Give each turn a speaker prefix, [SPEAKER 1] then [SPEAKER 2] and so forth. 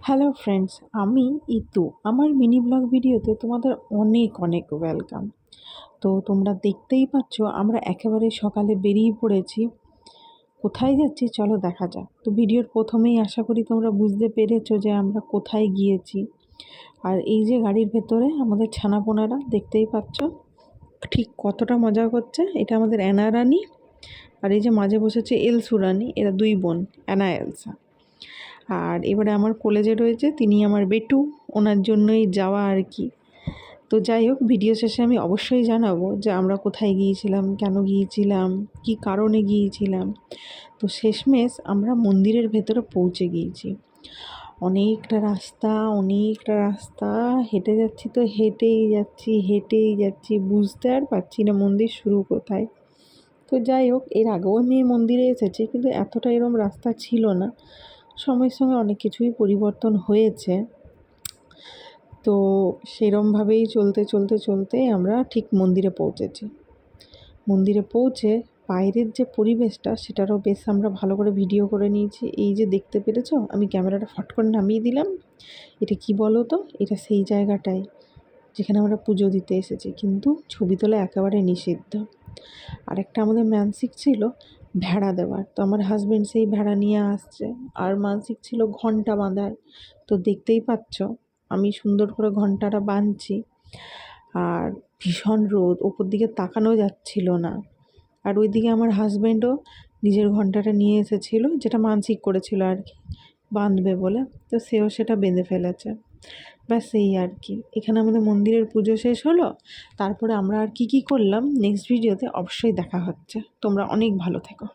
[SPEAKER 1] Hello friends, আমি ইতু। আমার mini blog ভিডিওতে তোমাদের অনেক অনেক ওয়েলকাম। তো তোমরা দেখতেই পাচ্ছ আমরা একেবারে সকালে বেরিয়ে পড়েছি। কোথায় যাচ্ছি চলো দেখা যাক। তো ভিডিওর প্রথমেই আশা করি তোমরা বুঝতে পেরেছো যে আমরা কোথায় গিয়েছি। আর এই যে গাড়ির ভেতরে আমাদের ছানাপোনারা দেখতেই পাচ্ছ ঠিক কতটা মজা করছে। এটা আমাদের অ্যানা রানী, আর এই যে মাঝে বসেছে এলসু রানী, এরা দুই বোন, অ্যানা এলসা। আর এবারে আমার কলেজে রয়েছে তিনি আমার বেটু, ওনার জন্যই যাওয়া আর কি। তো যাই হোক, ভিডিও শেষে আমি অবশ্যই জানাবো যে আমরা কোথায় গিয়েছিলাম, কেন গিয়েছিলাম, কি কারণে গিয়েছিলাম। তো শেষমেশ আমরা মন্দিরের ভেতরে পৌঁছে গিয়েছি। অনেকটা রাস্তা হেঁটে যাচ্ছি, তো হেঁটেই যাচ্ছি বুঝতে আর পারছি না মন্দির শুরু কোথায়। তো যাই হোক, এর আগেও আমি এই মন্দিরে এসেছি, কিন্তু এতটা এরম রাস্তা ছিল না। সময়ের সঙ্গে অনেক কিছুই পরিবর্তন হয়েছে। তো সেরমভাবেই চলতে আমরা ঠিক মন্দিরে পৌঁছেছি। মন্দিরে পৌঁছে বাইরের যে পরিবেশটা সেটারও বেশ আমরা ভালো করে ভিডিও করে নিয়েছি। এই যে দেখতে পেরেছো, আমি ক্যামেরাটা ফট করে নামিয়ে দিলাম। এটা কি বলো তো, এটা সেই জায়গাটাই যেখানে আমরা পুজো দিতে এসেছি, কিন্তু ছবি তোলা একেবারে নিষিদ্ধ। আরেকটা আমাদের মানসিক ছিল ভেড়া দেওয়ার, তো আমার হাজব্যান্ড সেই ভেড়া নিয়ে আসছে। আর মানসিক ছিল ঘন্টা বাঁধার, তো দেখতেই পাচ্ছ আমি সুন্দর করে ঘন্টাটা বাঁধছি। আর ভীষণ রোদ, ওপর দিকে তাকানো যাচ্ছিল না। আর ওইদিকে আমার হাজব্যান্ডও নিজের ঘন্টাটা নিয়ে এসেছিলো, যেটা মানসিক করেছিল আর কি বাঁধবে বলে, তো সেও সেটা বেঁধে ফেলেছে। ব্যাস এই আর কি। এখানে আমাদের মন্দিরের পুজো শেষ হলো। তারপরে আমরা আর কি করলাম নেক্সট ভিডিওতে অবশ্যই দেখা হচ্ছে। তোমরা অনেক ভালো থেকো।